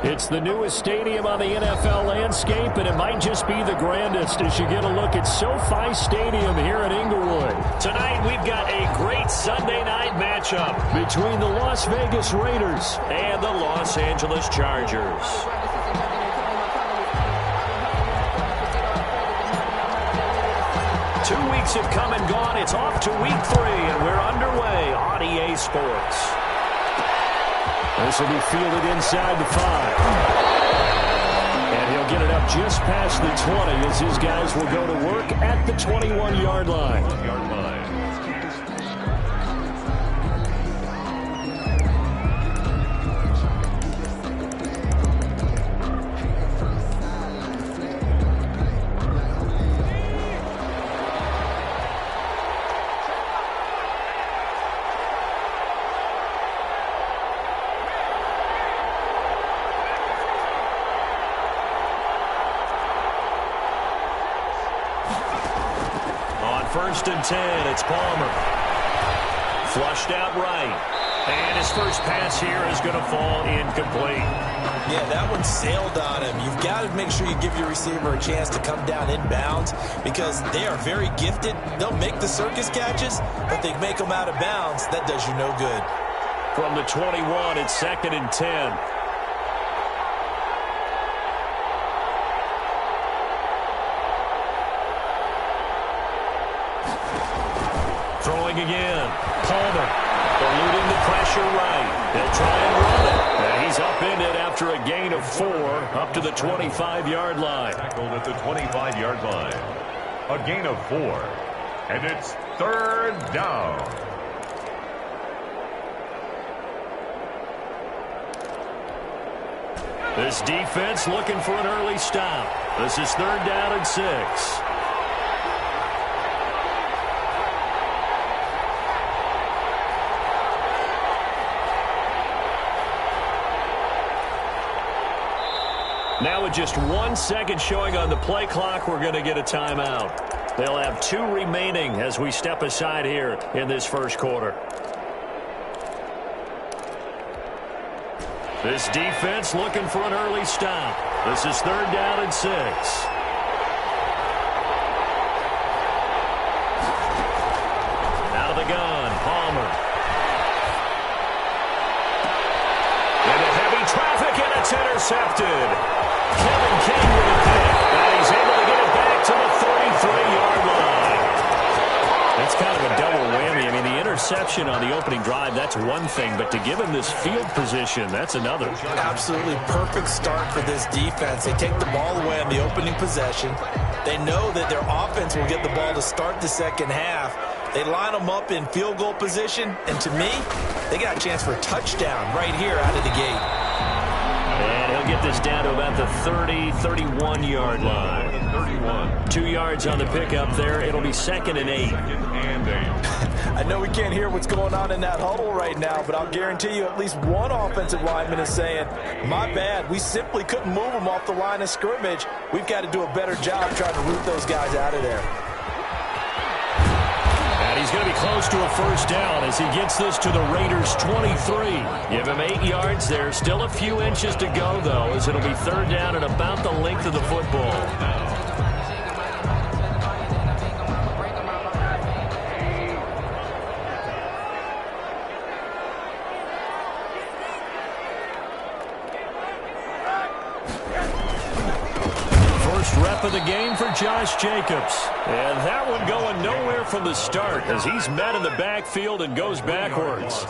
It's the newest stadium on the NFL landscape, and it might just be the grandest as you get a look at SoFi Stadium here in Inglewood. Tonight, we've got a great Sunday night matchup between the Las Vegas Raiders and the Los Angeles Chargers. 2 weeks have come and gone. It's off to week 3, and we're underway on EA Sports. This will be fielded inside the 5. And he'll get it up just past the 20 as his guys will go to work at the 21-yard line. First and 10, it's Palmer. Flushed out right. And his first pass here is going to fall incomplete. Yeah, that one sailed on him. You've got to make sure you give your receiver a chance to come down inbounds because they are very gifted. They'll make the circus catches, but they make them out of bounds. That does you no good. From the 21, it's 2nd and 10. Throwing again. Palmer eluding the pressure right. They'll try and run it. And he's upended after a gain of 4 up to the 25-yard line. Tackled at the 25-yard line. A gain of 4. And it's 3rd down. This defense looking for an early stop. This is 3rd down and 6. Now with just 1 second showing on the play clock, we're going to get a timeout. They'll have 2 remaining as we step aside here in this first quarter. This defense looking for an early stop. This is 3rd down and 6. Out of the gun, Palmer. Into heavy traffic, and it's intercepted. Kevin King with a pick, and he's able to get it back to the 33-yard line. That's kind of a double whammy. I mean, the interception on the opening drive, that's one thing, but to give him this field position, that's another. Absolutely perfect start for this defense. They take the ball away on the opening possession. They know that their offense will get the ball to start the second half. They line them up in field goal position, and to me, they got a chance for a touchdown right here out of the gate. And he'll get this down to about the 30, 31-yard line. 31. 2 yards on the pickup there. It'll be 2nd and 8. I know we can't hear what's going on in that huddle right now, but I'll guarantee you at least one offensive lineman is saying, my bad, we simply couldn't move them off the line of scrimmage. We've got to do a better job trying to root those guys out of there. And he's going to be close to a first down as he gets this to the Raiders' 23. Give him 8 yards there. Still a few inches to go, though, as it'll be 3rd down and about the length of the football. Rep of the game for Josh Jacobs. And that one going nowhere from the start as he's met in the backfield and goes backwards.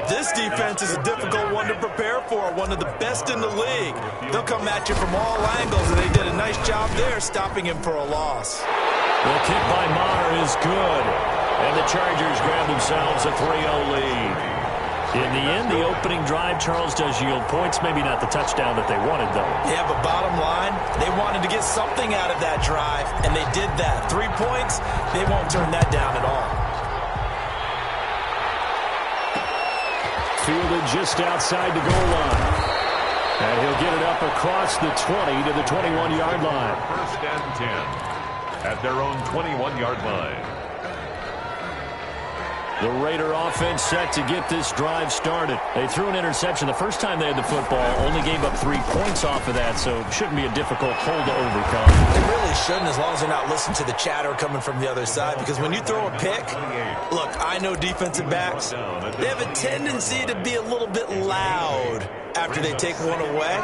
This defense is a difficult one to prepare for, one of the best in the league. They'll come at you from all angles, and they did a nice job there stopping him for a loss. The kick by Maher is good. And the Chargers grab themselves a 3-0 lead. In the end, the opening drive, Charles, does yield points. Maybe not the touchdown that they wanted, though. Yeah, but bottom line, they wanted to get something out of that drive, and they did that. 3 points, they won't turn that down at all. Fielded just outside the goal line. And he'll get it up across the 20 to the 21-yard line. 1st and 10 at their own 21-yard line. The Raider offense set to get this drive started. They threw an interception the first time they had the football, only gave up 3 points off of that, so it shouldn't be a difficult hole to overcome. It really shouldn't, as long as they're not listening to the chatter coming from the other side, because when you throw a pick, look, I know defensive backs, they have a tendency to be a little bit loud after they take one away,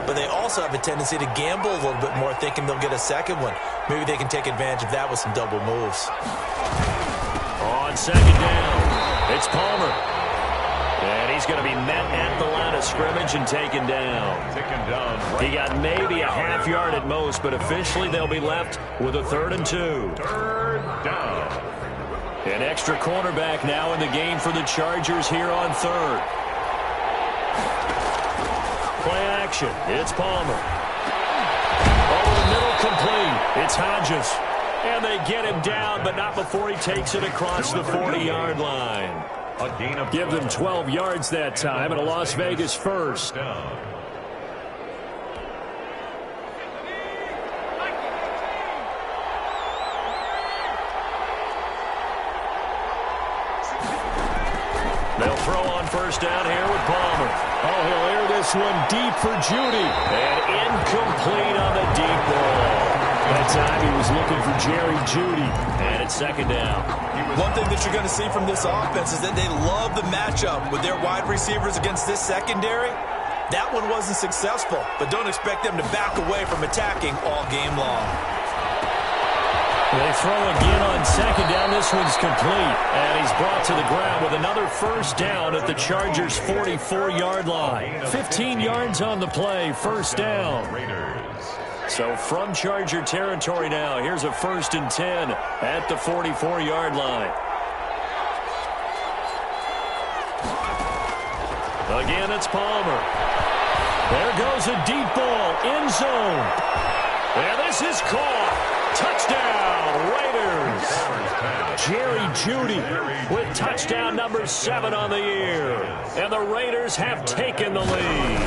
but they also have a tendency to gamble a little bit more, thinking they'll get a second one. Maybe they can take advantage of that with some double moves. On second down, it's Palmer. And he's going to be met at the line of scrimmage and taken down. He got maybe a half yard at most, but officially they'll be left with a 3rd and 2. Third down. An extra cornerback now in the game for the Chargers here on 3rd. Play action. It's Palmer. Over the middle, complete. It's Hodges. And they get him down, but not before he takes it across the 40-yard line. Give them 12 yards that time, and a Las Vegas first. They'll throw on first down here with Palmer. Oh, he'll air this one deep for Judy. And incomplete on the deep ball. That time he was looking for Jerry Judy. And it's second down. One thing that you're going to see from this offense is that they love the matchup with their wide receivers against this secondary. That one wasn't successful, but don't expect them to back away from attacking all game long. They throw again on second down. This one's complete. And he's brought to the ground with another first down at the Chargers' 44-yard line. 15 yards on the play, first down. So from Charger territory now, here's a 1st and 10 at the 44-yard line. Again, it's Palmer. There goes a deep ball, end zone. And this is caught. Touchdown, Raiders. Jerry Judy with touchdown number 7 on the year. And the Raiders have taken the lead.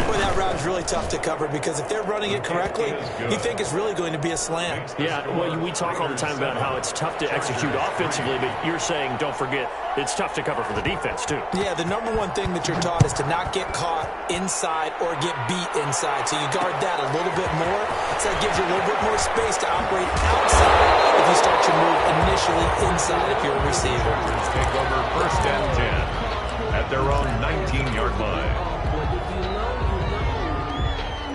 Boy, that route is really tough to cover, because if they're running it correctly, you think it's really going to be a slant. Yeah, well, we talk all the time about how it's tough to execute offensively, but you're saying, don't forget, it's tough to cover for the defense, too. Yeah, the number one thing that you're taught is to not get caught inside or get beat inside. So you guard that a little bit more. So that gives you a little bit more space to operate outside if you start your move initially inside if you're a receiver. Take over 1st and 10 at their own 19-yard line.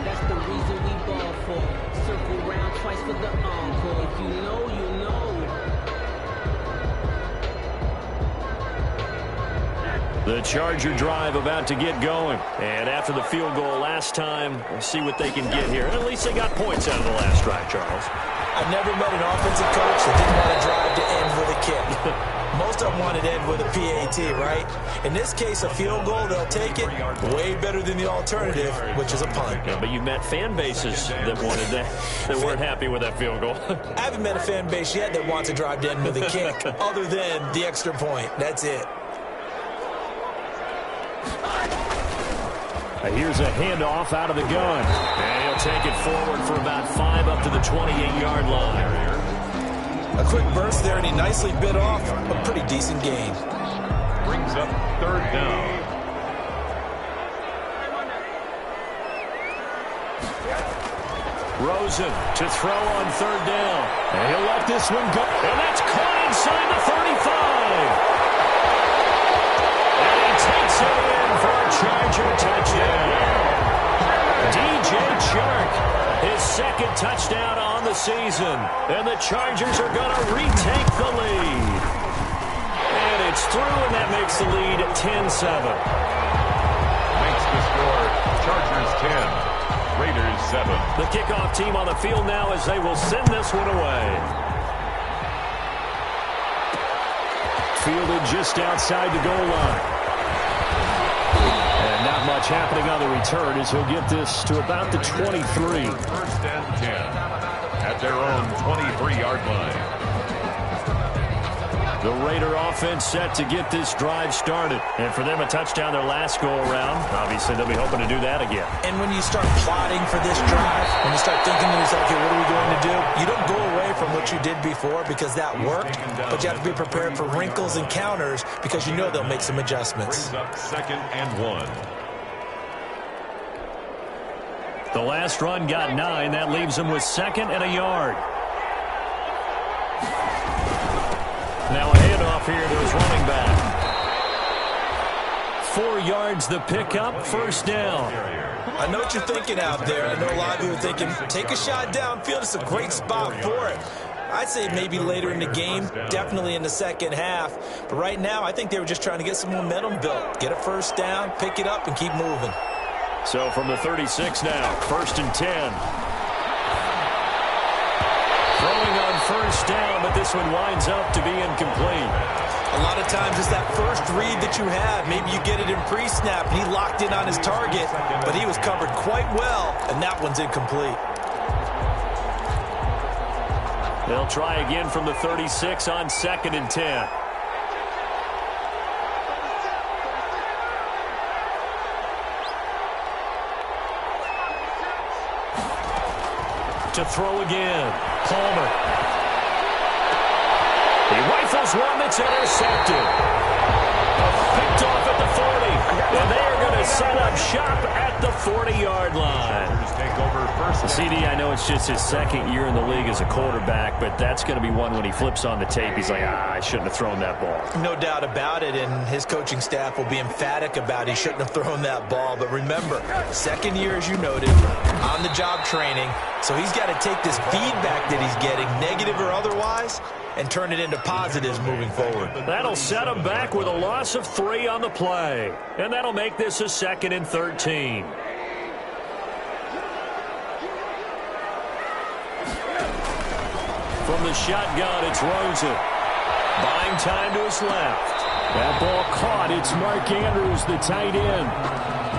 That's the reason we ball for. Circle round twice for the encore. If you know, you know. The Charger drive about to get going. And after the field goal last time, we'll see what they can get here. And at least they got points out of the last drive, Charles. I've never met an offensive coach that didn't want to drive to end with a kick. Most of them wanted to end with a PAT, right? In this case, a field goal, they'll take it way better than the alternative, which is a punt. Yeah, but you've met fan bases that wanted that, that weren't happy with that field goal. I haven't met a fan base yet that wants to drive to end with a kick, other than the extra point. That's it. Here's a handoff out of the gun. And he'll take it forward for about 5 up to the 28-yard line. A quick burst there, and he nicely bit off a pretty decent gain. Brings up 3rd down. Rosen to throw on 3rd down. And he'll let this one go. And that's caught inside the 35. And he takes it in for a Charger touchdown. DJ Chark, his 2nd touchdown on the season. And the Chargers are going to retake the lead. And it's through, and that makes the lead 10-7. Makes the score Chargers 10, Raiders 7. The kickoff team on the field now as they will send this one away. Fielded just outside the goal line. And not much happening on the return as he'll get this to about the 23. 1st and 10 at their own 23-yard line. The Raider offense set to get this drive started. And for them, a touchdown their last go-around. Obviously, they'll be hoping to do that again. And when you start plotting for this drive, when you start thinking to yourself, okay, what are we going to do? You don't go away from what what you did before because that worked, but you have to be prepared for wrinkles and counters because you know they'll make some adjustments. Brings up 2nd and 1. The last run got 9. That leaves him with 2nd and a yard. Now a handoff here to his running back. 4 yards the pickup, 1st down. I know what you're thinking out there. I know a lot of you are thinking, take a shot downfield. It's a great spot for it. I'd say maybe later in the game, definitely in the second half. But right now, I think they were just trying to get some momentum built. Get a 1st down, pick it up, and keep moving. So from the 36 now, 1st and 10. Throwing on 1st down, but this one winds up to be incomplete. A lot of times it's that first read that you have. Maybe you get it in pre-snap, and he locked in on his target, but he was covered quite well, and that one's incomplete. They'll try again from the 36 on 2nd and 10. To throw again, Palmer. He rifles one that's intercepted. Picked off at the 40. And they are going to set up shop at the 40-yard line. Take over first. CD, I know it's just his 2nd year in the league as a quarterback, but that's going to be one when he flips on the tape. He's like, I shouldn't have thrown that ball. No doubt about it, and his coaching staff will be emphatic about he shouldn't have thrown that ball. But remember, 2nd year, as you noted, on-the-job training. So he's got to take this feedback that he's getting, negative or otherwise, and turn it into positives moving forward. That'll set him back with a loss of 3 on the play. And that'll make this a 2nd and 13. From the shotgun, it's Rosen. Buying time to his left. That ball caught. It's Mark Andrews, the tight end.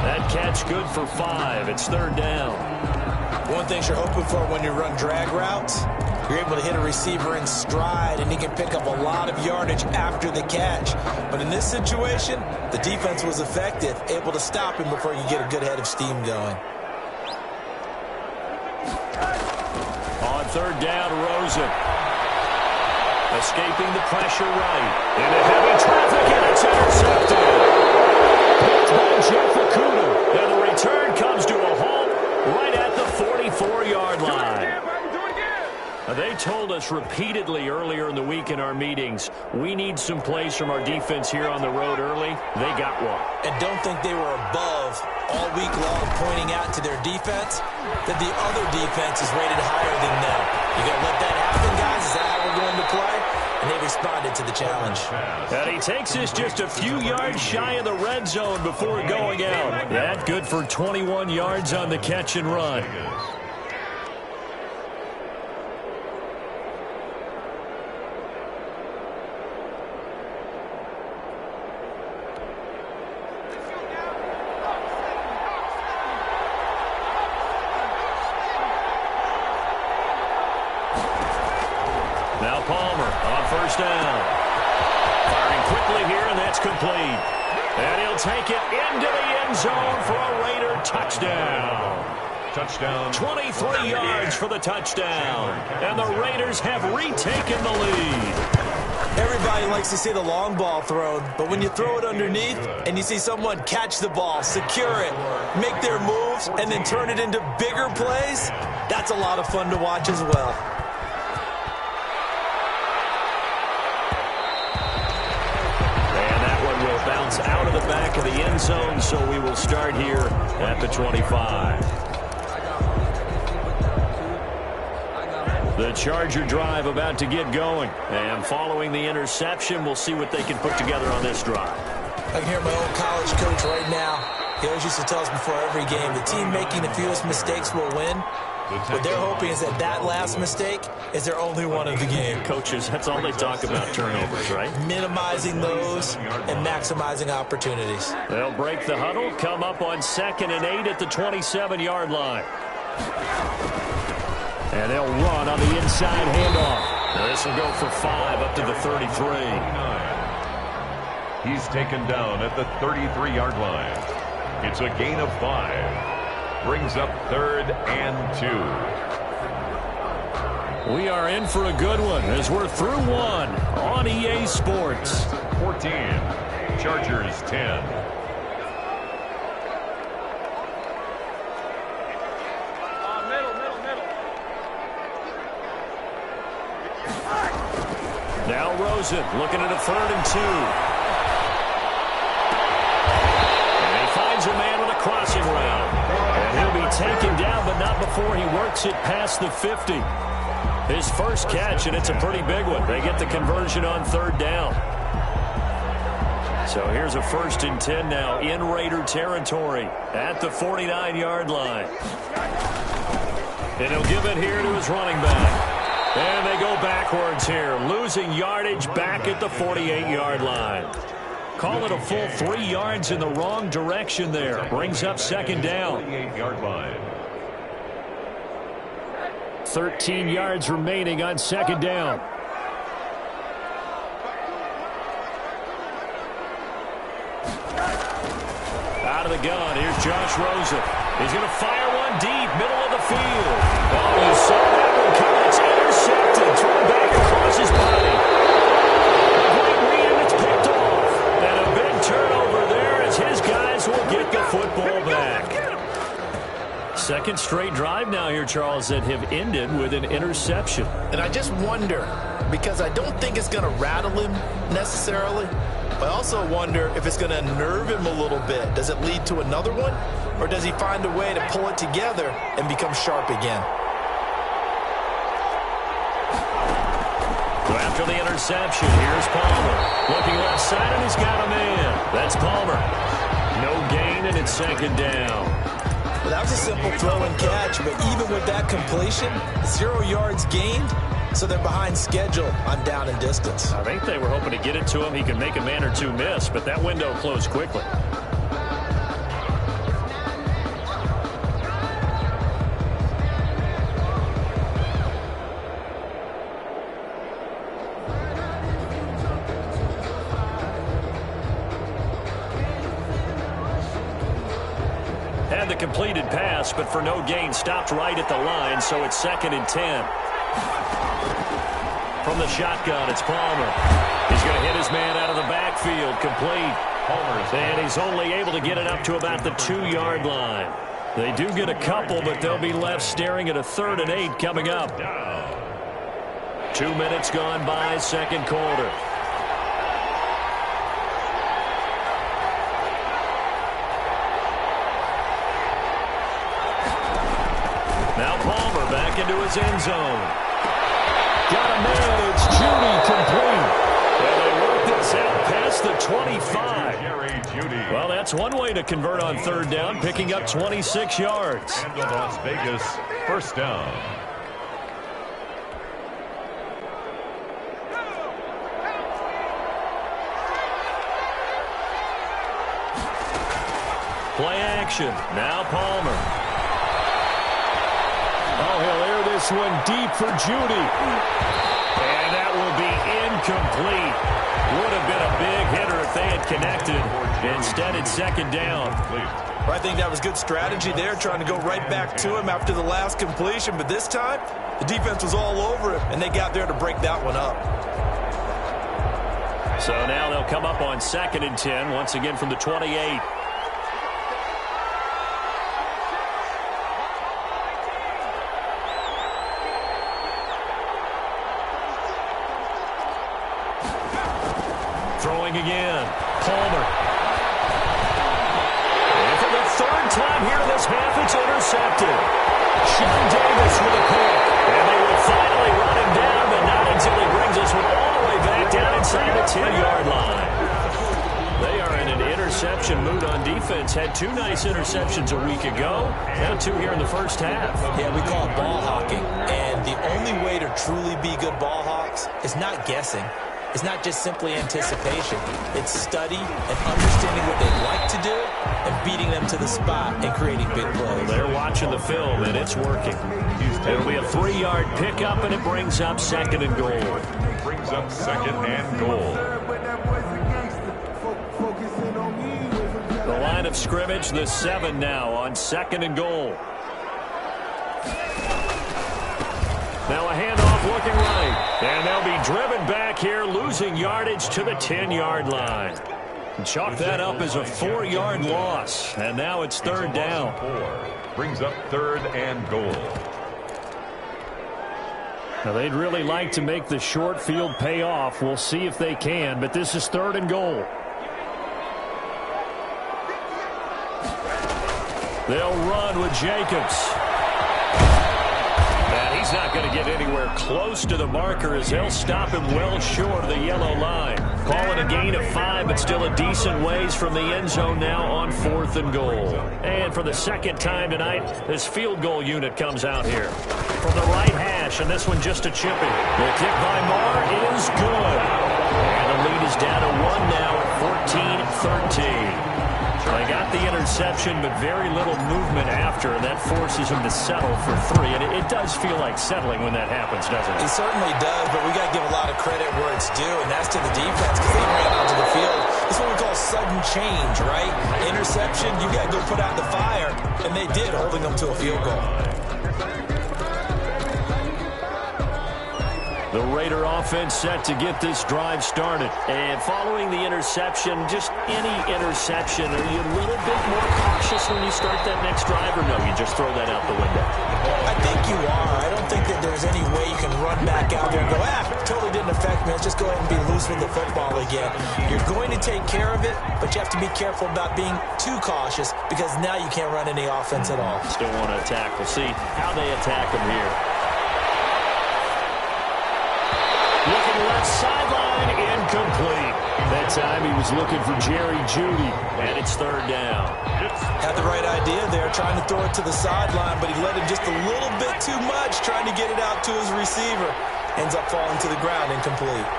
That catch good for 5. It's 3rd down. One thing you're hoping for when you run drag routes, you're able to hit a receiver in stride, and he can pick up a lot of yardage after the catch. But in this situation, the defense was effective, able to stop him before you get a good head of steam going. On 3rd down, Rosen. Escaping the pressure right. Into heavy traffic, and it's intercepted. Picked by Jeff Okuda. And the return comes to a halt right at the 44-yard line. They told us repeatedly earlier in the week in our meetings, we need some plays from our defense here on the road early. They got one. And don't think they were above all week long pointing out to their defense that the other defense is rated higher than them. You got to let that happen, guys. Is that how we're going to play? And they responded to the challenge. And he takes us just a few yards shy of the red zone before going out. That good for 21 yards on the catch and run. Now Palmer on 1st down. Firing quickly here, and that's complete. And he'll take it into the end zone for a Raider touchdown. Touchdown. 23 yards for the touchdown. And the Raiders have retaken the lead. Everybody likes to see the long ball thrown, but when you throw it underneath and you see someone catch the ball, secure it, make their moves, and then turn it into bigger plays, that's a lot of fun to watch as well. Bounce out of the back of the end zone, so we will start here at the 25. The Charger drive about to get going, and following the interception, we'll see what they can put together on this drive. I can hear my old college coach right now. He always used to tell us before every game, the team making the fewest mistakes will win. What they're hoping is that that last mistake is their only one of the game. Coaches, that's all they talk about, turnovers, right? Minimizing those and maximizing opportunities. They'll break the huddle, come up on 2nd and 8 at the 27-yard line. And they'll run on the inside handoff. Now this will go for 5 up to the 33. He's taken down at the 33-yard line. It's a gain of 5. Brings up 3rd and 2. We are in for a good one as we're through one on EA Sports. 14, Chargers 10. Now Rosen looking at a 3rd and 2. And he finds a man with a crossing route. And he'll be taken down, but not before he works it past the 50. His first catch, and it's a pretty big one. They get the conversion on 3rd down. So here's a 1st and 10 now in Raider territory at the 49-yard line. And he'll give it here to his running back. And they go backwards here, losing yardage back at the 48-yard line. Call it a full 3 yards in the wrong direction there. Brings up 2nd down. 48-yard line. 13 yards remaining on 2nd down. Out of the gun, here's Josh Rosen. He's going to fire one deep, middle of the field. Oh, you saw that one coming. It's intercepted, thrown back across his body. A great read, and it's picked off. And a big turnover there as his guys will get the football back. 2nd straight drive now here, Charles, that have ended with an interception. And I just wonder, because I don't think it's going to rattle him necessarily, but I also wonder if it's going to unnerve him a little bit. Does it lead to another one? Or does he find a way to pull it together and become sharp again? So after the interception, here's Palmer. Looking left side, and he's got a man. That's Palmer. No gain, and it's 2nd down. Well, that was a simple throw and catch, but even with that completion, 0 yards gained, so they're behind schedule on down and distance. I think they were hoping to get it to him. He could make a man or 2 miss, but that window closed quickly. Had the completed pass, but for no gain, stopped right at the line, so it's 2nd and 10. From the shotgun, it's Palmer. He's going to hit his man out of the backfield, complete. And he's only able to get it up to about the 2-yard line. They do get a couple, but they'll be left staring at a 3rd and 8 coming up. 2 minutes gone by, 2nd quarter. Now Palmer back into his end zone. Got a man, it's Judy, complete. And they work this out past the 25. Well, that's one way to convert on 3rd down, picking up 26 yards. And the Las Vegas 1st down. Play action. Now Palmer. Oh, he'll air this one deep for Judy. And that will be incomplete. Would have been a big hitter if they had connected. Instead, it's 2nd down. I think that was good strategy there, trying to go right back to him after the last completion. But this time, the defense was all over him, and they got there to break that one up. So now they'll come up on 2nd and 10, once again from the 28. Throwing again. Palmer. And for the 3rd time here this half, it's intercepted. Sean Davis with a pick. And they will finally run him down, but not until he brings this one all the way back down inside the 10-yard line. They are in an interception mood on defense. Had 2 nice interceptions a week ago. Now 2 here in the first half. Yeah, we call it ball hawking. And the only way to truly be good ball hawks is not guessing. It's not just simply anticipation. It's study and understanding what they like to do and beating them to the spot and creating big plays. They're watching the film, and it's working. It'll be a 3-yard pickup, and it brings up 2nd and goal. Brings up 2nd and goal. The line of scrimmage, the 7 now on 2nd and goal. Now a handoff looking right. And they'll be driven back here, losing yardage to the 10-yard line. Chalk that up as a 4-yard loss. And now it's third down. Brings up third and goal. Now they'd really like to make the short field pay off. We'll see if they can, but this is third and goal. They'll run with Jacobs. And he's not going to get anywhere close to the marker as they'll stop him well short of the yellow line. Call it a gain of 5, but still a decent ways from the end zone now on 4th and goal. And for the second time tonight, this field goal unit comes out here. From the right hash, and this one just a chipping. The kick by Marr is good. And the lead is down to 1 now at 14-13. They got the interception, but very little movement after, and that forces him to settle for 3. And it does feel like settling when that happens, doesn't it? It certainly does, but we got to give a lot of credit where it's due, and that's to the defense because they ran onto the field. This is what we call sudden change, right? Interception, you got to go put out the fire, and they did, holding them to a field goal. The Raider offense set to get this drive started. And following the interception, just any interception, are you a little bit more cautious when you start that next drive, or no, you just throw that out the window? I think you are. I don't think that there's any way you can run back out there and go, totally didn't affect me. Let's just go ahead and be loose with the football again. You're going to take care of it, but you have to be careful about being too cautious because now you can't run any offense at all. Still want to attack. We'll see how they attack him here. Looking left sideline, incomplete. That time he was looking for Jerry Jeudy, and it's third down. Had the right idea there, trying to throw it to the sideline, but he let him just a little bit too much, trying to get it out to his receiver. Ends up falling to the ground, incomplete.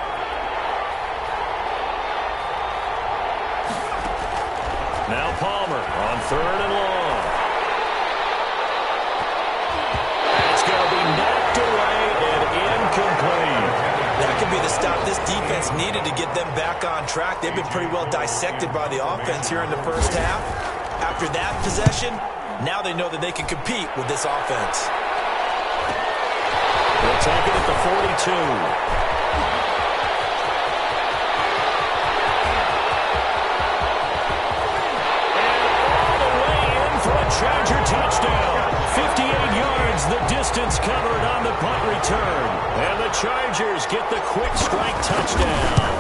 Now Palmer on third and long. It's going to be knocked away and incomplete. That could be the stop this defense needed to get them back on track. They've been pretty well dissected by the offense here in the first half. After that possession, now they know that they can compete with this offense. They'll take it at the 42. And all the way in for a Charger touchdown. 58 yards, the distance covered on the punt return. And the Chargers get the quick strike touchdown.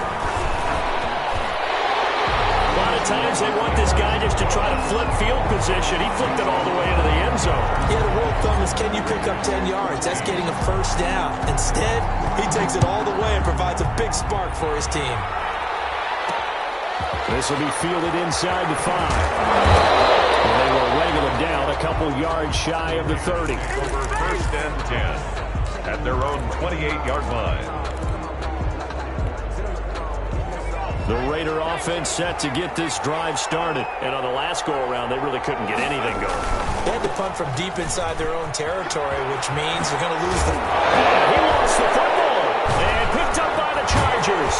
A lot of times they want this guy just to try to flip field position. He flipped it all the way into the end zone. Yeah, the rule of thumb is, can you pick up 10 yards? That's getting a first down. Instead, he takes it all the way and provides a big spark for his team. This will be fielded inside the 5. And they will wrangle him down a couple yards shy of the 30. Over first and 10 at their own 28-yard line. The Raider offense set to get this drive started. And on the last go-around, they really couldn't get anything going. They had to punt from deep inside their own territory, which means they're going to lose the... He lost the football. And picked up by the Chargers.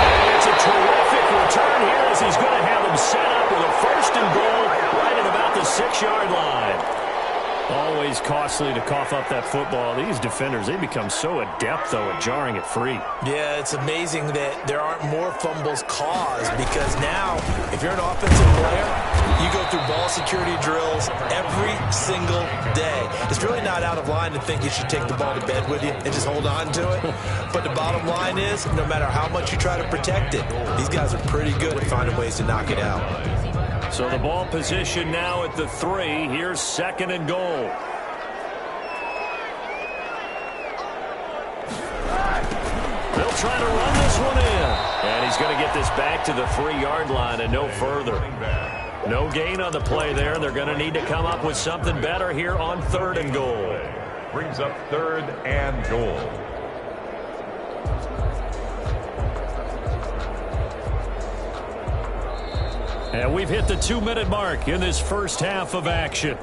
And it's a terrific return here as he's going to have them set up with a first and goal right at about the 6-yard line. Always costly to cough up that football. These defenders, they become so adept, though, at jarring it free. Yeah, it's amazing that there aren't more fumbles caused because now, if you're an offensive player, you go through ball security drills every single day. It's really not out of line to think you should take the ball to bed with you and just hold on to it. But the bottom line is, no matter how much you try to protect it, these guys are pretty good at finding ways to knock it out. So the ball position now at the 3. Here's second and goal. They'll try to run this one in. And he's going to get this back to the 3-yard line and no further. No gain on the play there. They're going to need to come up with something better here on third and goal. Brings up third and goal. And we've hit the 2-minute mark in this first half of action.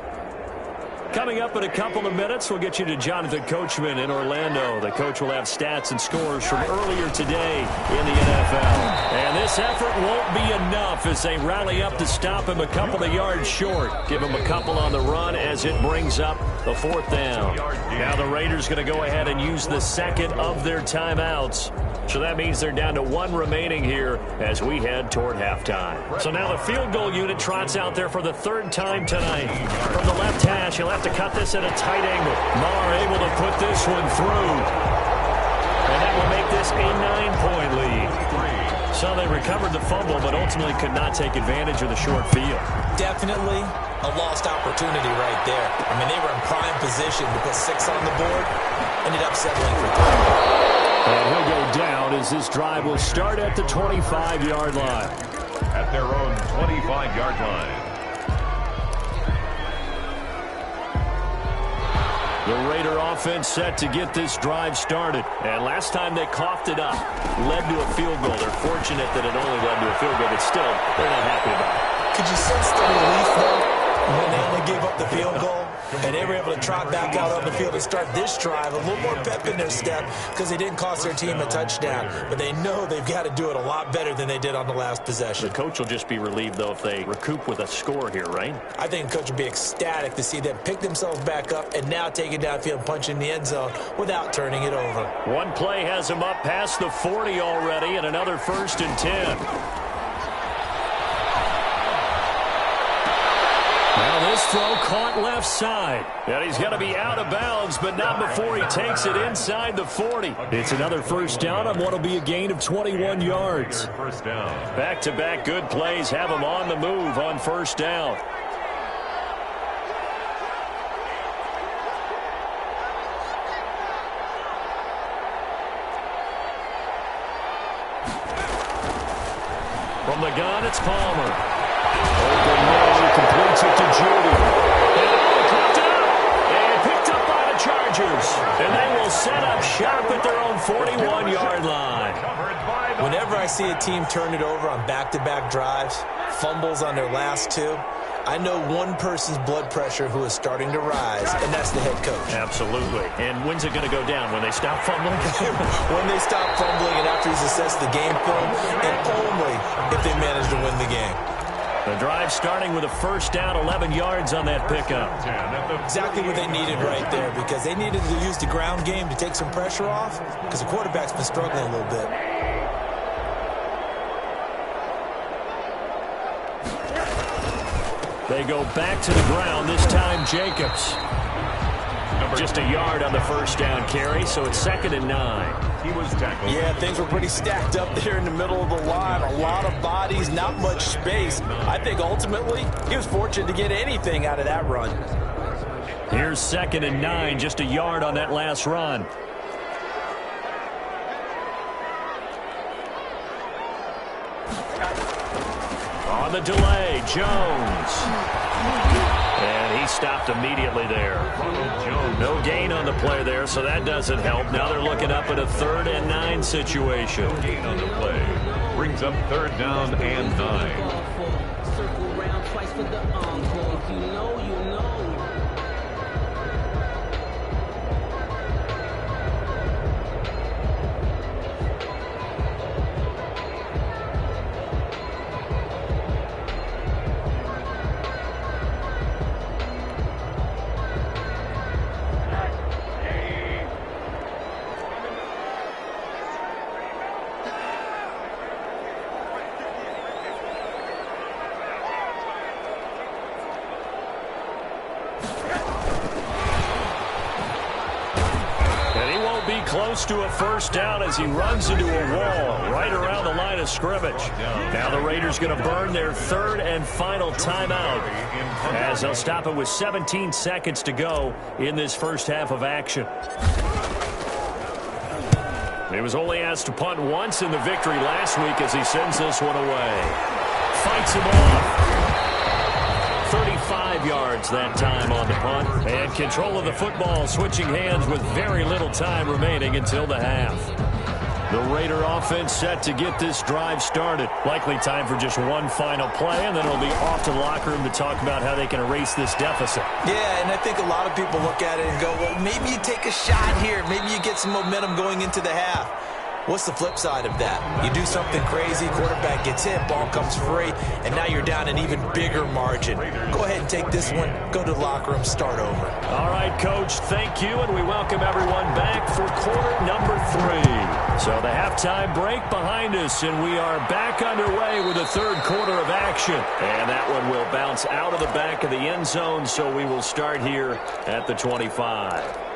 Coming up in a couple of minutes, we'll get you to Jonathan Coachman in Orlando. The coach will have stats and scores from earlier today in the NFL. And this effort won't be enough as they rally up to stop him a couple of yards short. Give him a couple on the run as it brings up the 4th down. Now the Raiders going to go ahead and use the second of their timeouts. So that means they're down to 1 remaining here as we head toward halftime. So now the field goal unit trots out there for the 3rd time tonight. From the left hash, he'll have to cut this at a tight angle. Maher able to put this one through. And that will make this a 9-point lead. So they recovered the fumble, but ultimately could not take advantage of the short field. Definitely a lost opportunity right there. I mean, they were in prime position to put 6 on the board. Ended up settling for 3. And he'll go down as this drive will start at the 25-yard line. At their own 25-yard line. The Raider offense set to get this drive started. And last time they coughed it up, led to a field goal. They're fortunate that it only led to a field goal, but still, they're not happy about it. Could you sense the relief, though, when they only gave up the field goal? And they were able to trot back out on the field and start this drive. A little more pep in their step because they didn't cost their team a touchdown. But they know they've got to do it a lot better than they did on the last possession. The coach will just be relieved, though, if they recoup with a score here, right? I think the coach will be ecstatic to see them pick themselves back up and now take it downfield and punch in the end zone without turning it over. One play has them up past the 40 already, and another 1st and 10. Now this throw caught left side. And he's going to be out of bounds, but not before he takes it inside the 40. It's another 1st down on what will be a gain of 21 yards. First down. Back-to-back good plays have him on the move on 1st down. From the gun, it's Palmer. Open man completes it to Judy. And picked up by the Chargers. And they will set up shop at their own 41-yard line. Whenever I see a team turn it over on back-to-back drives, fumbles on their last 2, I know one person's blood pressure who is starting to rise, and that's the head coach. Absolutely. And when's it going to go down? When they stop fumbling? When they stop fumbling and after he's assessed the game film, and only if they manage to win the game. The drive starting with a 1st down, 11 yards on that pickup. Exactly what they needed right there, because they needed to use the ground game to take some pressure off, because the quarterback's been struggling a little bit. They go back to the ground, this time Jacobs. Just a yard on the 1st down carry, so it's 2nd and 9. He was tackled. Yeah, things were pretty stacked up there in the middle of the line. A lot of bodies, not much space. I think ultimately he was fortunate to get anything out of that run. Here's 2nd and 9, just a yard on that last run. On the delay, Jones. And he stopped immediately there. No gain on the play there, so that doesn't help. Now they're looking up at a 3rd and 9 situation. Gain on the play. Brings up 3rd down and 9. Circle round twice for the encore. If you know, you know. Close to a 1st down as he runs into a wall right around the line of scrimmage. Now the Raiders going to burn their 3rd and final timeout as they'll stop it with 17 seconds to go in this 1st half of action. He was only asked to punt once in the victory last week as he sends this one away. Fights him off. 35 yards that time on the punt. And control of the football switching hands with very little time remaining until the half. The Raider offense set to get this drive started. Likely time for just one final play, and then it'll be off to the locker room to talk about how they can erase this deficit. Yeah, and I think a lot of people look at it and go, well, maybe you take a shot here. Maybe you get some momentum going into the half. What's the flip side of that? You do something crazy, quarterback gets hit, ball comes free, and now you're down an even bigger margin. Go ahead and take this one, go to the locker room, start over. All right, Coach, thank you, and we welcome everyone back for quarter number 3. So the halftime break behind us, and we are back underway with the third quarter of action. And that one will bounce out of the back of the end zone, so we will start here at the 25.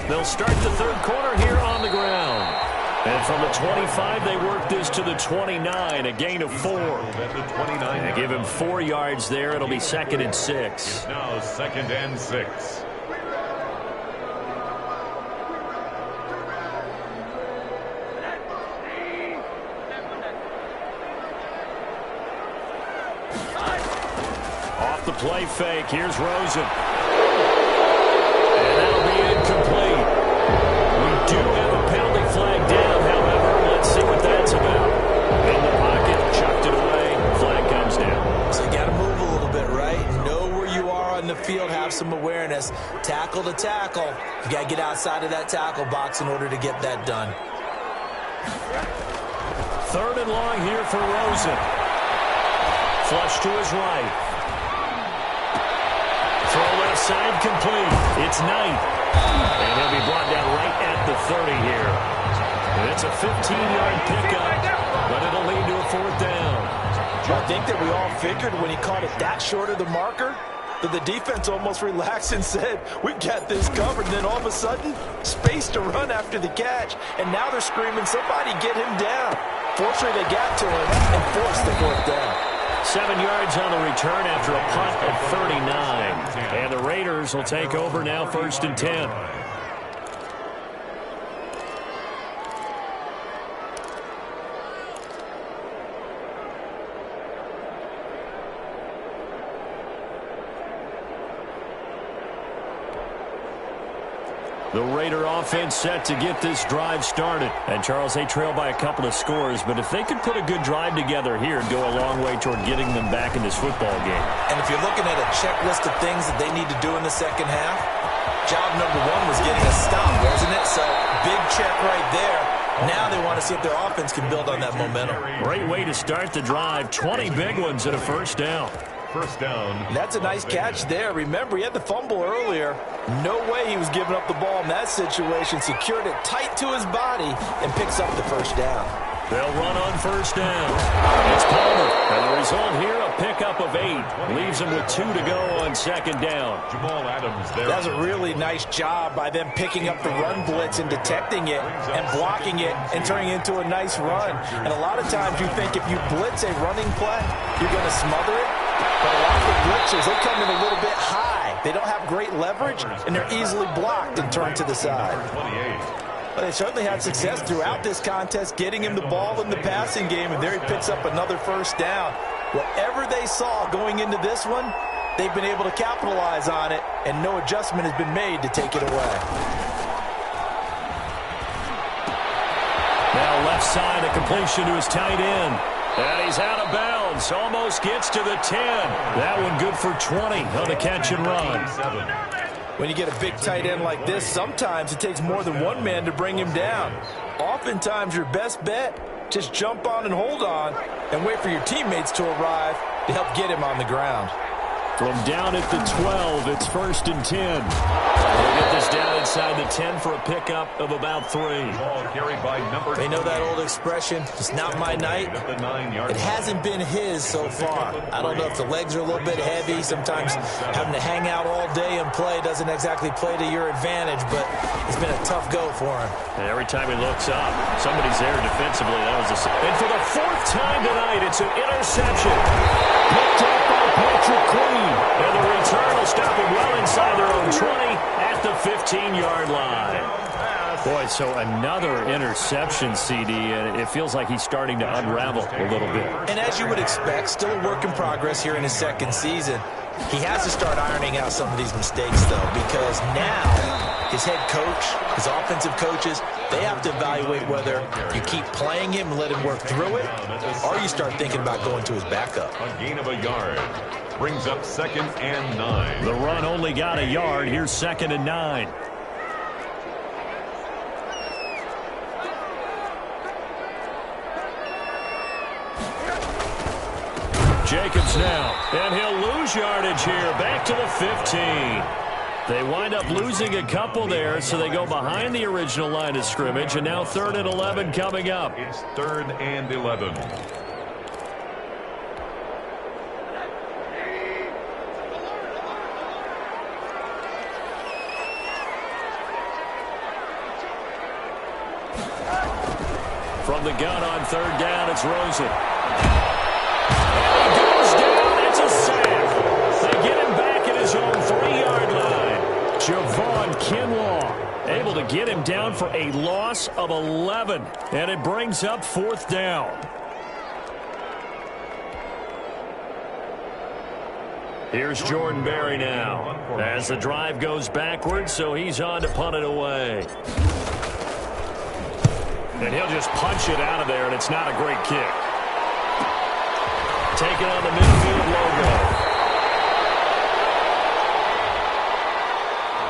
They'll start the third quarter here on the ground. And from the 25, they work this to the 29, a gain of 4. And give him 4 yards there. It'll be 2nd and 6. It's now 2nd and 6. Off the play fake, here's Rosen. And that'll be incomplete. We do have a penalty flag down, however. Let's see what that's about. In the pocket, chucked it away. Flag comes down. So you got to move a little bit, right? Know where you are on the field, have some awareness. Tackle to tackle. You got to get outside of that tackle box in order to get that done. 3rd and long here for Rosen. Flush to his right. Throw left side complete. It's Knight. And he'll be brought down right at the 30 here. And it's a 15-yard pickup, but it'll lead to a 4th down. I think that we all figured when he caught it that short of the marker that the defense almost relaxed and said, we've got this covered. And then all of a sudden, space to run after the catch. And now they're screaming, somebody get him down. Fortunately, they got to him and forced the 4th down. 7 yards on the return after a punt at 39. And the Raiders will take over now, 1st and 10. The Raider offense set to get this drive started. And, Charles, they trail by a couple of scores, but if they could put a good drive together here, it'd go a long way toward getting them back in this football game. And if you're looking at a checklist of things that they need to do in the second half, job number 1 was getting a stop, wasn't it? So, big check right there. Now they want to see if their offense can build on that momentum. Great way to start the drive. 20 big ones and a 1st down. 1st down. That's a nice catch there. Remember, he had the fumble earlier. No way he was giving up the ball in that situation. Secured it tight to his body and picks up the 1st down. They'll run on 1st down. It's Palmer. And the result here, a pickup of 8. Leaves him with 2 to go on 2nd down. Jamal Adams there. That was a really nice job by them picking up the run blitz and detecting it and blocking it and turning it into a nice run. And a lot of times you think if you blitz a running play, you're going to smother it. But a lot of the blitzers, they come in a little bit high. They don't have great leverage, and they're easily blocked and turned to the side. 28. But they certainly had success throughout this contest, getting him the ball in the passing game, and there he picks up another 1st down. Whatever they saw going into this one, they've been able to capitalize on it, and no adjustment has been made to take it away. Now left side, a completion to his tight end. And he's out of bounds. Almost gets to the 10. That one good for 20 on the catch and run. When you get a big tight end like this, sometimes it takes more than one man to bring him down. Oftentimes, your best bet, just jump on and hold on and wait for your teammates to arrive to help get him on the ground. From down at the 12, it's 1st and 10. They'll get this down inside the 10 for a pickup of about 3. Ball carried by number They know that old expression, it's not my night. at the 9-yard It hasn't been his so far. I don't know if the legs are a little bit heavy. Sometimes having to hang out all day and play doesn't exactly play to your advantage, but it's been a tough go for him. And every time he looks up, somebody's there defensively. And for the 4th time tonight, it's an interception. Picked up by Patrick Queen. And the return will stop him well inside their own 20. at the 15-yard line. Boy, so another interception, CD, and it feels like he's starting to unravel a little bit. And as you would expect, still a work in progress here in his second season. He has to start ironing out some of these mistakes, though, because now his head coach, his offensive coaches, they have to evaluate whether you keep playing him and let him work through it, or you start thinking about going to his backup. A gain of a yard brings up 2nd and 9. The run only got a yard. Here's 2nd and 9. Jacobs now, and he'll lose yardage here, back to the 15. They wind up losing a couple there, so they go behind the original line of scrimmage, and now 3rd and 11 coming up. It's 3rd and 11. From the gun on 3rd down, it's Rosen. It's a sack. They get him back at his own 3-yard line. Javon Kinlaw able to get him down for a loss of 11. And it brings up 4th down. Here's Jordan Berry now. As the drive goes backwards, so he's on to punt it away. And he'll just punch it out of there, and it's not a great kick. Taken on the midfield logo.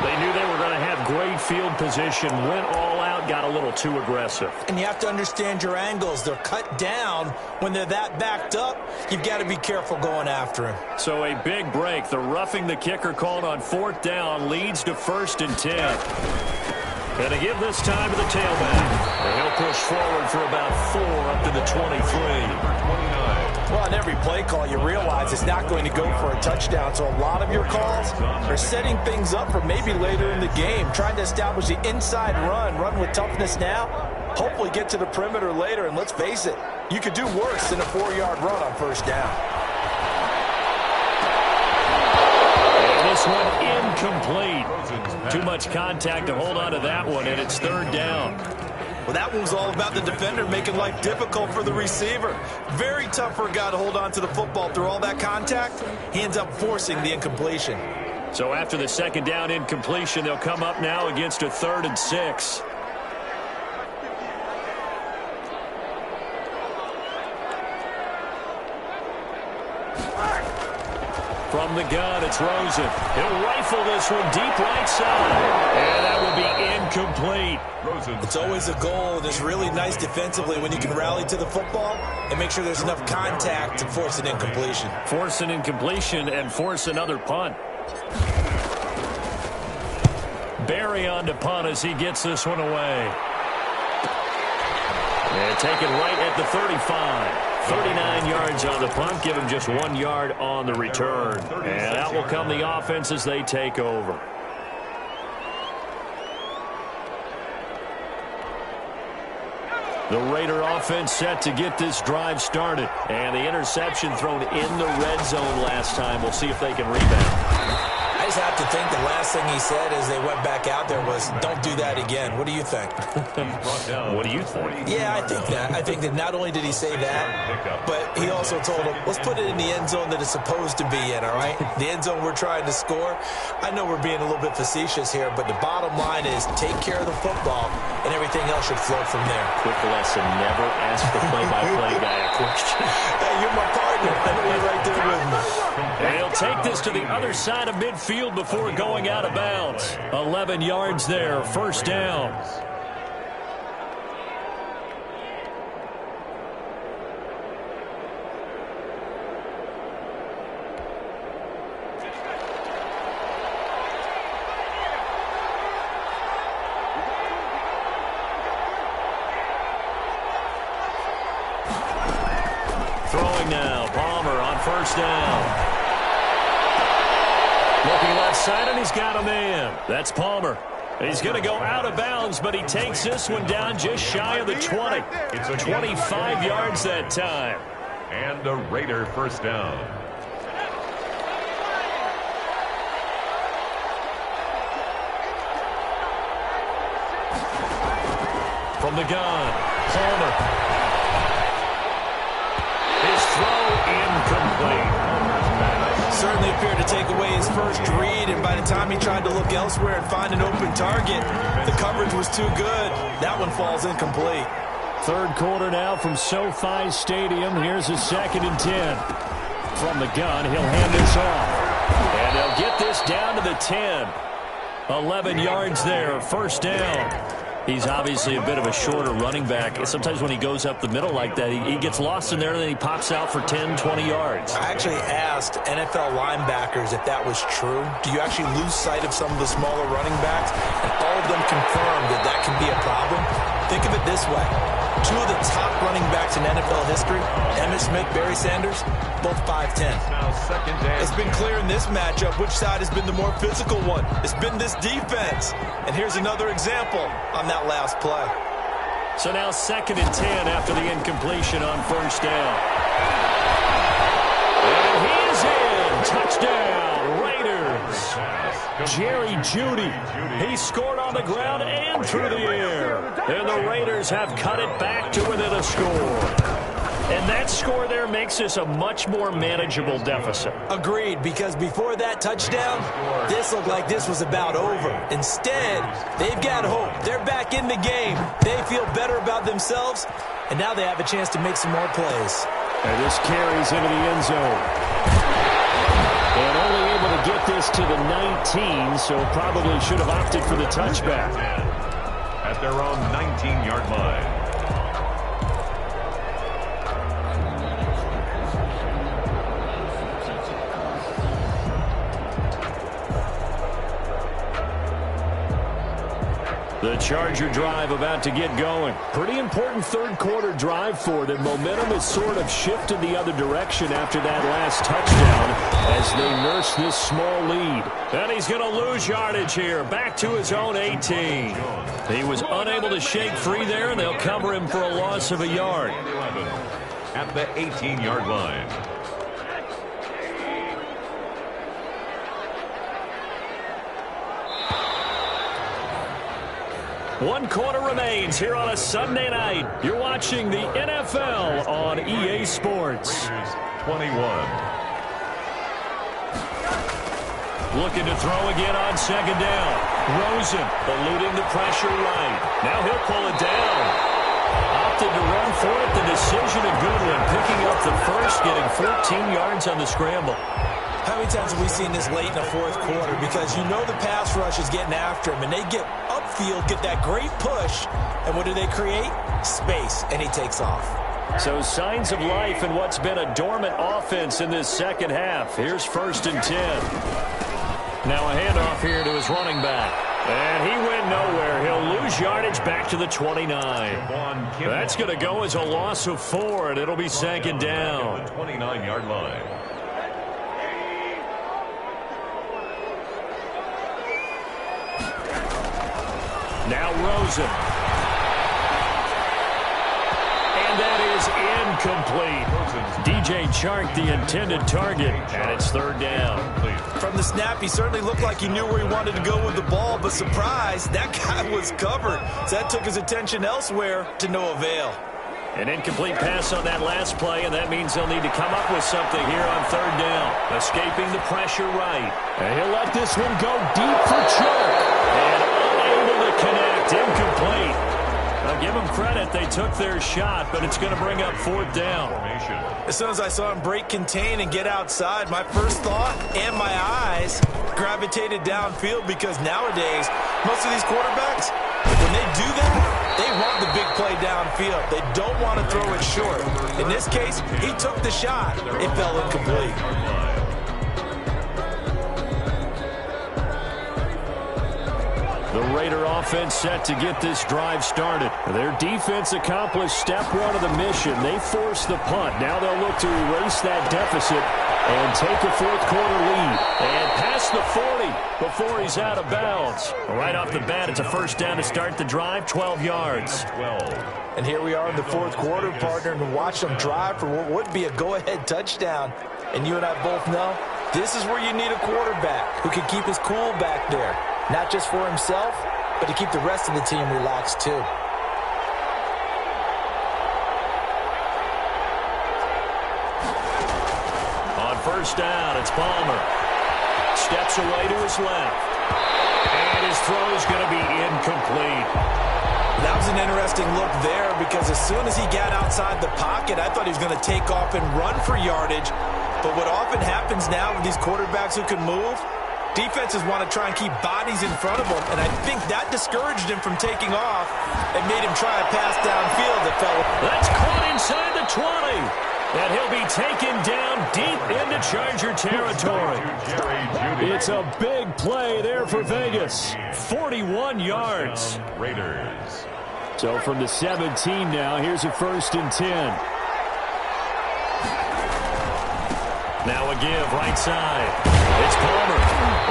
They knew they were going to have great field position, went all out, got a little too aggressive. And you have to understand your angles. They're cut down. When they're that backed up, you've got to be careful going after him. So a big break. The roughing the kicker called on 4th down leads to 1st and 10. And to give this time to the tailback. And he'll push forward for about 4 up to the 23. Well, on every play call, you realize it's not going to go for a touchdown. So a lot of your calls are setting things up for maybe later in the game, trying to establish the inside run with toughness now, hopefully get to the perimeter later. And let's face it, you could do worse than a 4-yard run on 1st down. And this one incomplete. Too much contact to hold on to that one, and it's 3rd down. Well, that one was all about the defender making life difficult for the receiver. Very tough for a guy to hold on to the football through all that contact. He ends up forcing the incompletion. So after the 2nd down incompletion, they'll come up now against a 3rd and 6. From the gun, it's Rosen. He'll rifle this one deep right side. And that will be incomplete. It's always a goal, and it's really nice defensively when you can rally to the football and make sure there's enough contact to force an incompletion. Force an incompletion and force another punt. Berry on to punt as he gets this one away. And taken right at the 35. 39 yards on the punt, give him just 1 yard on the return. And out will come the offense as they take over. The Raider offense set to get this drive started. And the interception thrown in the red zone last time. We'll see if they can rebound. I just have to think the last thing he said as they went back out there was, don't do that again. What do you think? What do you think? Yeah, I think that. I think that not only did he say that, but he also told him, let's put it in the end zone that it's supposed to be in, all right? The end zone we're trying to score. I know we're being a little bit facetious here, but the bottom line is take care of the football, and everything else should flow from there. Quick lesson, never ask the play-by-play guy a question. Hey, you're my partner. I know you're right there with me. And he'll take this to the other side of midfield before going out of bounds. 11 yards there, 1st down. Throwing now, Palmer on 1st down. Looking left side, and he's got a man. That's Palmer. He's going to go out of bounds, but he takes this one down just shy of the 20. It's 25 yards that time. And a Raider 1st down. from the gun. Palmer. His throw incomplete. Certainly appeared to take away his first read, and by the time he tried to look elsewhere and find an open target, the coverage was too good. That one falls incomplete. Third quarter now from SoFi Stadium. Here's a 2nd and 10. From the gun, he'll hand this off. And they'll get this down to the 10. 11 yards there, first down. He's obviously a bit of a shorter running back. Sometimes when he goes up the middle like that, he gets lost in there, and then he pops out for 10, 20 yards. I actually asked NFL linebackers if that was true. Do you actually lose sight of some of the smaller running backs? And all of them confirmed that that can be a problem. Think of it this way. 2 of the top running backs in NFL history, Emmitt Smith, Barry Sanders, both 5'10". It's been clear in this matchup which side has been the more physical one. It's been this defense. And here's another example on that last play. So now 2nd and 10 after the incompletion on first down. And he is in. Touchdown, Raiders. Jerry Jeudy. He scored on the ground and through the air. And the Raiders have cut it back to within a score. And that score there makes this a much more manageable deficit. Agreed, because before that touchdown, this looked like this was about over. Instead, they've got hope. They're back in the game. They feel better about themselves, and now they have a chance to make some more plays. And this carries into the end zone. And only able to get this to the 19, so probably should have opted for the touchback. At their own 19-yard line. The Charger drive about to get going. Pretty important third quarter drive for them. Momentum has sort of shifted the other direction after that last touchdown as they nurse this small lead. And he's going to lose yardage here. Back to his own 18. He was unable to shake free there, and they'll cover him for a loss of a yard. At the 18-yard line. One quarter remains here on a Sunday night. You're watching the NFL on EA Sports. 21. Looking to throw again on second down. Rosen eluding the pressure right. Now he'll pull it down. Opted to run for it. The decision of Goodwin picking up the first, getting 14 yards on the scramble. How many times have we seen this late in the fourth quarter? Because you know the pass rush is getting after him, and they get upfield, get that great push, and what do they create? Space, and he takes off. So signs of life in what's been a dormant offense in this second half. Here's 1st and 10. Now a handoff here to his running back. And he went nowhere. He'll lose yardage back to the 29. That's going to go as a loss of 4, and it'll be 2nd down. 29-yard line. Now Rosen. And that is incomplete. DJ Chark, the intended target, and it's 3rd down. From the snap, he certainly looked like he knew where he wanted to go with the ball, but surprise, that guy was covered. So that took his attention elsewhere to no avail. An incomplete pass on that last play, and that means they'll need to come up with something here on 3rd down. Escaping the pressure right. And he'll let this one go deep for Chark. And unable to connect. Incomplete. I'll give them credit. They took their shot, but it's going to bring up 4th down. As soon as I saw him break contain and get outside, my first thought and my eyes gravitated downfield, because nowadays, most of these quarterbacks, when they do that, they want the big play downfield. They don't want to throw it short. In this case, he took the shot. It fell incomplete. The Raider offense set to get this drive started. Their defense accomplished step 1 of the mission. They forced the punt. Now they'll look to erase that deficit and take a fourth quarter lead. And past the 40 before he's out of bounds. Right off the bat, it's a first down to start the drive, 12 yards. 12. And here we are in the fourth quarter, partner, and watch them drive for what would be a go-ahead touchdown. And you and I both know this is where you need a quarterback who can keep his cool back there. Not just for himself, but to keep the rest of the team relaxed too. first down. It's Palmer. Steps away to his left. And his throw is going to be incomplete. That was an interesting look there because as soon as he got outside the pocket, I thought he was going to take off and run for yardage. But what often happens now with these quarterbacks who can move, defenses want to try and keep bodies in front of them, and I think that discouraged him from taking off and made him try a pass downfield that fell. That's caught inside the 20. And he'll be taken down deep into Charger territory. It's a big play there for Vegas. 41 yards. Raiders. So from the 17 now, here's a 1st and 10. Now a give right side. It's Palmer.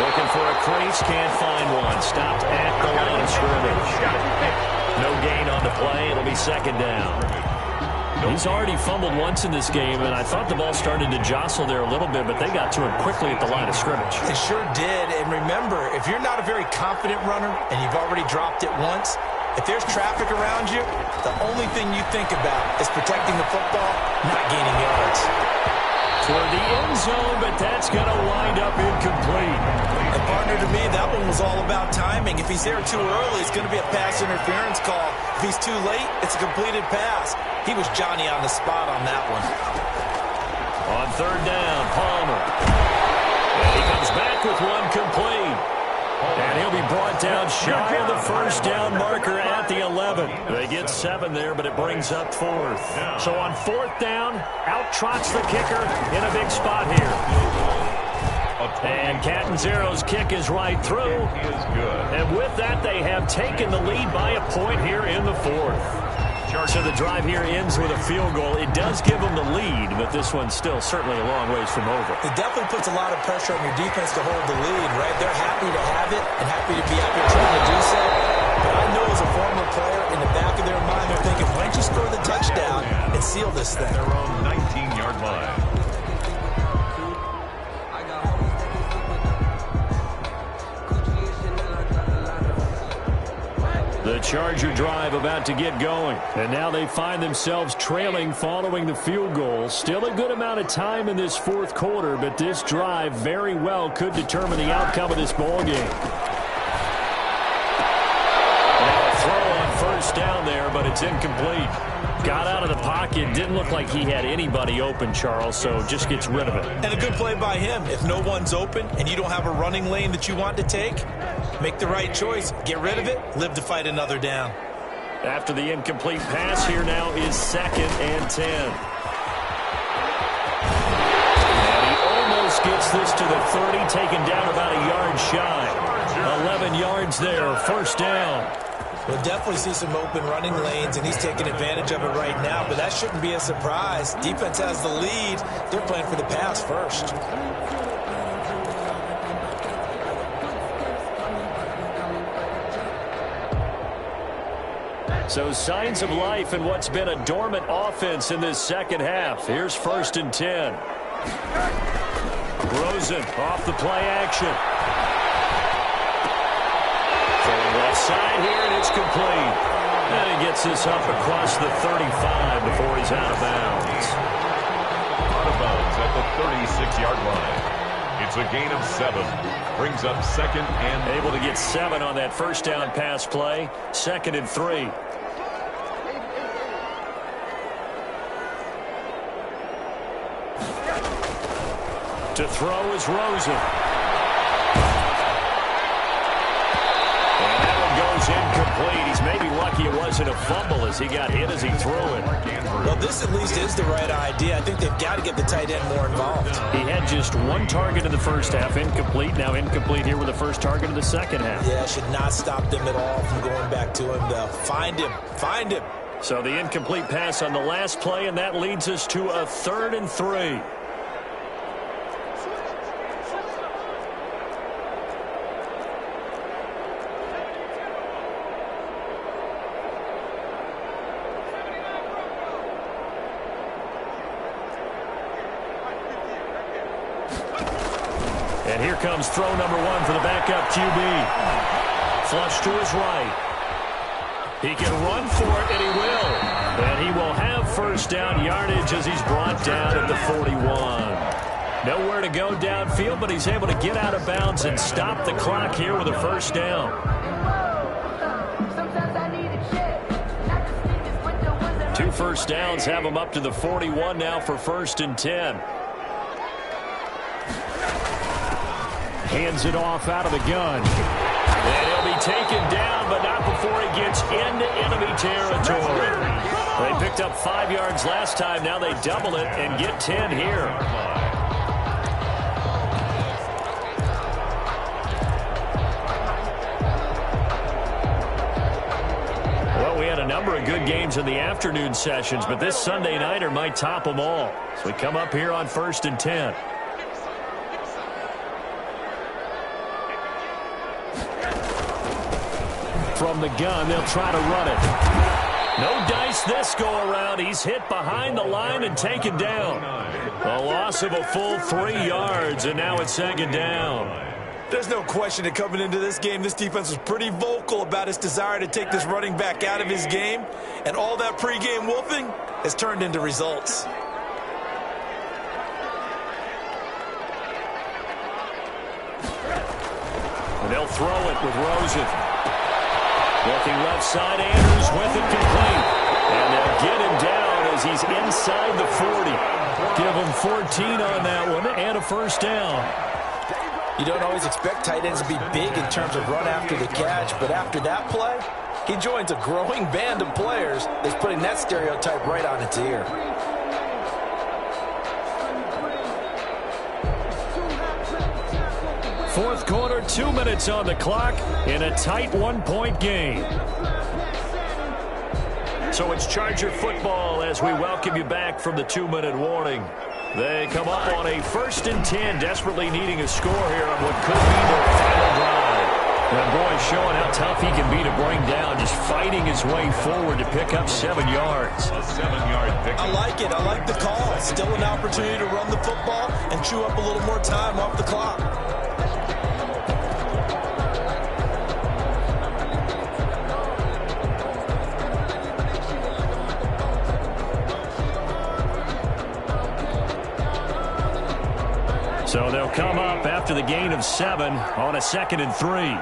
Looking for a crease, can't find one. Stopped at the line of scrimmage. No gain on the play. It'll be 2nd down. He's already fumbled once in this game, and I thought the ball started to jostle there a little bit, but they got to him quickly at the line of scrimmage. It sure did, and remember, if you're not a very confident runner and you've already dropped it once, if there's traffic around you, the only thing you think about is protecting the football, not gaining yards. Toward the end zone, but that's going to wind up incomplete. And partner, to me, that one was all about timing. If he's there too early, it's going to be a pass interference call. If he's too late, it's a completed pass. He was Johnny on the spot on that one. On 3rd down, Palmer. And he comes back with one complete. And he'll be brought down shy of the 1st down marker at the 11. They get 7 there, but it brings up 4th. So on 4th down, out trots the kicker in a big spot here. And Catanzaro's kick is right through. And with that, they have taken the lead by a point here in the 4th. So the drive here ends with a field goal. It does give them the lead, but this one's still certainly a long ways from over. It definitely puts a lot of pressure on your defense to hold the lead, right? They're happy to have it and happy to be out there trying to do so. But I know as a former player, in the back of their mind, they're thinking, why don't you score the touchdown and seal this thing? Their own 19-yard line. The Charger drive about to get going. And now they find themselves trailing following the field goal. Still a good amount of time in this 4th quarter, but this drive very well could determine the outcome of this ball game. Now a throw on 1st down there, but it's incomplete. Got out of the pocket. Didn't look like he had anybody open, Charles, so just gets rid of it. And a good play by him. If no one's open and you don't have a running lane that you want to take, make the right choice. Get rid of it. Live to fight another down. After the incomplete pass, here now is 2nd and 10. And he almost gets this to the 30, taken down about a yard shy. 11 yards there, 1st down. We'll definitely see some open running lanes, and he's taking advantage of it right now, but that shouldn't be a surprise. Defense has the lead. They're playing for the pass first. So signs of life in what's been a dormant offense in this 2nd half. Here's 1st and 10. Rosen off the play action. Left side here, and it's complete. And he gets this up across the 35 before he's out of bounds. Out of bounds at the 36-yard line. It's a gain of 7. Brings up 2nd and... Able to get 7 on that 1st down pass play. 2nd and 3. To throw is Rosen. Incomplete. He's maybe lucky it wasn't a fumble as he got hit as he threw it. Well, this at least is the right idea. I think they've got to get the tight end more involved. He had just 1 target in the 1st half, incomplete. Now incomplete here with the 1st target of the 2nd half. Yeah, should not stop them at all from going back to him, though. Find him. Find him. So the incomplete pass on the last play, and that leads us to a 3rd and 3. And here comes throw number 1 for the backup QB. Flush to his right. He can run for it, and he will. And he will have 1st down yardage as he's brought down at the 41. Nowhere to go downfield, but he's able to get out of bounds and stop the clock here with a first down. 2 first downs have him up to the 41 now for 1st and 10. Hands it off out of the gun. And he'll be taken down, but not before he gets into enemy territory. They picked up 5 yards last time. Now they double it and get 10 here. Well, we had a number of good games in the afternoon sessions, but this Sunday nighter might top them all. So we come up here on 1st and 10. From the gun, they'll try to run it. No dice this go-around. He's hit behind the line and taken down. A loss of a full 3 yards, and now it's 2nd down. There's no question that coming into this game, this defense was pretty vocal about its desire to take this running back out of his game, and all that pregame wolfing has turned into results. And they'll throw it with Rosen. Looking left side, Andrews with it complete. And they'll get him down as he's inside the 40. Give him 14 on that one and a first down. You don't always expect tight ends to be big in terms of run after the catch, but after that play, he joins a growing band of players that's putting that stereotype right on its ear. Fourth quarter, 2 minutes on the clock in a tight 1-point game. So it's Charger football as we welcome you back from the 2-minute warning. They come up on a 1st and 10, desperately needing a score here on what could be their final drive. And boy, showing how tough he can be to bring down, just fighting his way forward to pick up 7 yards. A 7-yard pick. I like it. I like the call. Still an opportunity to run the football and chew up a little more time off the clock. So they'll come up after the gain of 7 on a 2nd and 3.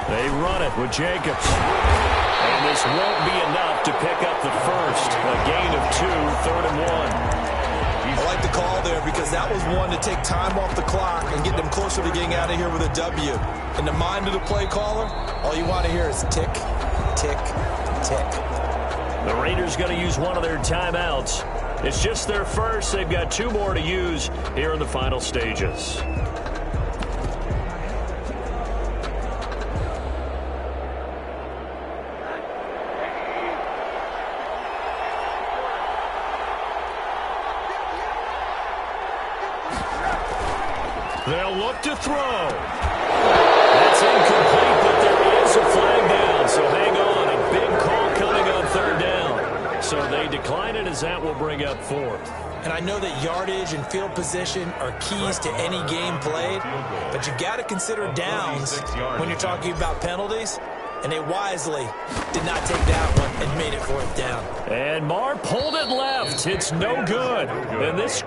They run it with Jacobs. And this won't be enough to pick up the first. A gain of 2, 3rd and 1. I like the call there because that was one to take time off the clock and get them closer to getting out of here with a W. In the mind of the play caller, all you want to hear is tick, tick, tick. The Raiders going to use one of their timeouts. It's just their first. They've got 2 more to use here in the final stages. They'll look to throw. That's incomplete, but there is a flag down, so hang on. A big call coming on 3rd down. So they decline it as that will bring up 4th. And I know that yardage and field position are keys to any game played, but you got to consider downs when you're talking about penalties, and they wisely did not take that one and made it 4th down. And Marr pulled it left. It's no good. And this...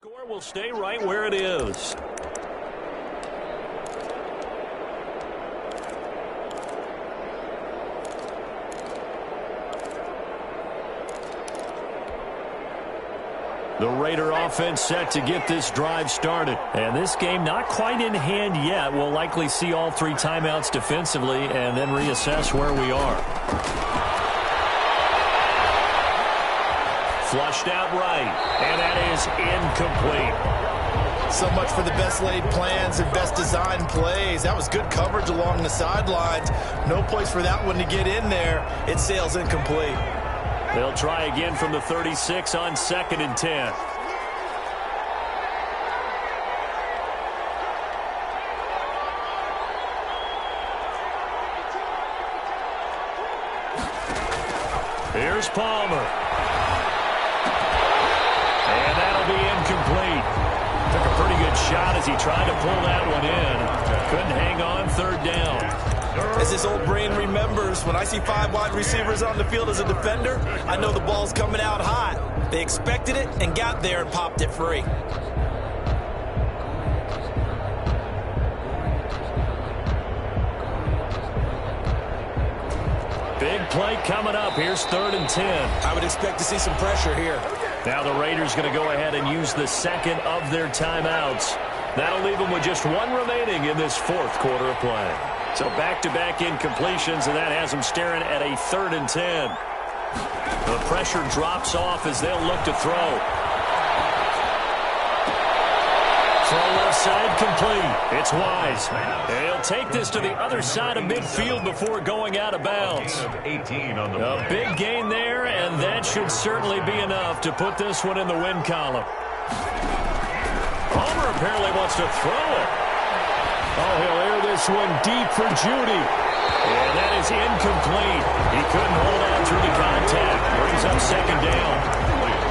Score will stay right where it is. The Raider offense set to get this drive started. And this game not quite in hand yet. We'll likely see all 3 timeouts defensively and then reassess where we are. Flushed out right, and that is incomplete. So much for the best laid plans and best designed plays. That was good coverage along the sidelines. No place for that one to get in there. It sails incomplete. They'll try again from the 36 on 2nd and 10. Here's Palmer. And that'll be incomplete. Took a pretty good shot as he tried to pull that one in. Couldn't hang on 3rd down. As this old brain remembers, when I see 5 wide receivers on the field as a defender, I know the ball's coming out hot. They expected it and got there and popped it free. Big play coming up. Here's 3rd and 10. I would expect to see some pressure here. Now the Raiders going to go ahead and use the second of their timeouts. That'll leave them with just 1 remaining in this 4th quarter of play. So back-to-back incompletions, and that has them staring at a 3rd and 10. The pressure drops off as they'll look to throw. Throw left side complete. It's Wise. They'll take this to the other side of midfield before going out of bounds. A big gain there, and that should certainly be enough to put this one in the win column. Palmer apparently wants to throw it. Oh, he'll air this one deep for Judy. And that is incomplete. He couldn't hold on through the contact. Brings up 2nd down.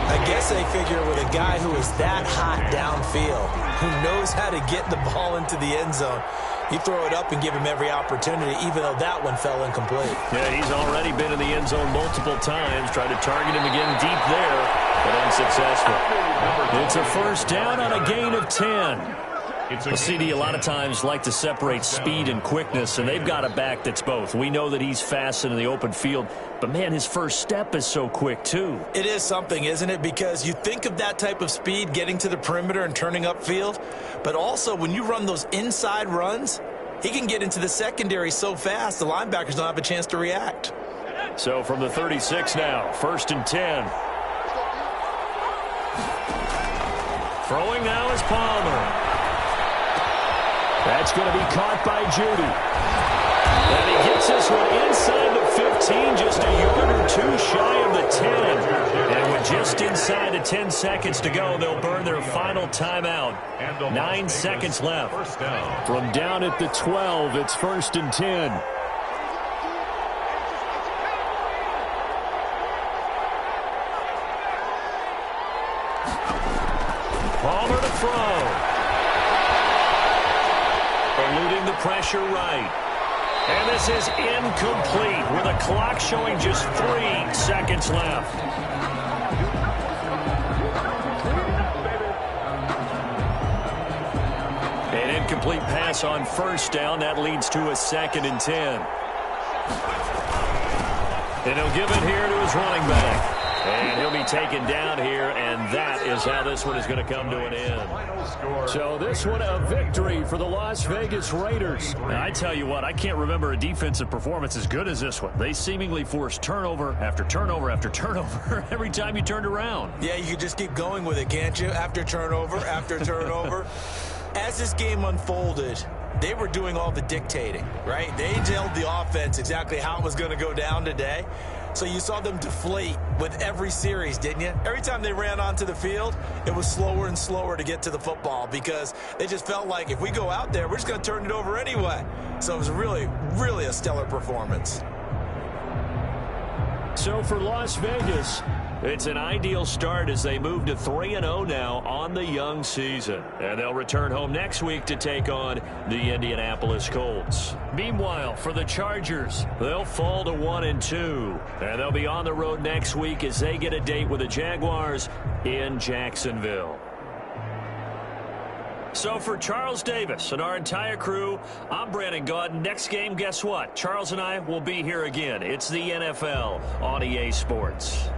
I guess they figure with a guy who is that hot downfield, who knows how to get the ball into the end zone, you throw it up and give him every opportunity, even though that one fell incomplete. Yeah, he's already been in the end zone multiple times. Tried to target him again deep there, but unsuccessful. It's a 1st down on a gain of 10. Well, CD a lot of times like to separate speed and quickness, and they've got a back that's both. We know that he's fast in the open field, but, man, his first step is so quick, too. It is something, isn't it? Because you think of that type of speed getting to the perimeter and turning upfield, but also when you run those inside runs, he can get into the secondary so fast the linebackers don't have a chance to react. So from the 36 now, 1st and 10. Throwing now is Palmer. That's going to be caught by Judy. And he gets this one inside the 15, just a yard or 2 shy of the 10. And with just inside the 10 seconds to go, they'll burn their final timeout. 9 seconds left. From down at the 12, it's 1st and 10. Palmer to throw. Eluding the pressure right. And this is incomplete with a clock showing just 3 seconds left. An incomplete pass on 1st down. That leads to a 2nd and 10. And he'll give it here to his running back. And he'll be taken down here, and that is how this one is going to come to an end. So this one a victory for the Las Vegas Raiders. Now, I tell you what, I can't remember a defensive performance as good as this one. They seemingly forced turnover after turnover after turnover every time you turned around. Yeah, you could just keep going with it, can't you? After turnover, after turnover. As this game unfolded, they were doing all the dictating, right? They told the offense exactly how it was going to go down today. So you saw them deflate with every series, didn't you? Every time they ran onto the field, it was slower and slower to get to the football because they just felt like if we go out there, we're just going to turn it over anyway. So it was really, really a stellar performance. So for Las Vegas, it's an ideal start as they move to 3-0 now on the young season. And they'll return home next week to take on the Indianapolis Colts. Meanwhile, for the Chargers, they'll fall to 1-2. And they'll be on the road next week as they get a date with the Jaguars in Jacksonville. So for Charles Davis and our entire crew, I'm Brandon Gaudin. Next game, guess what? Charles and I will be here again. It's the NFL on EA Sports.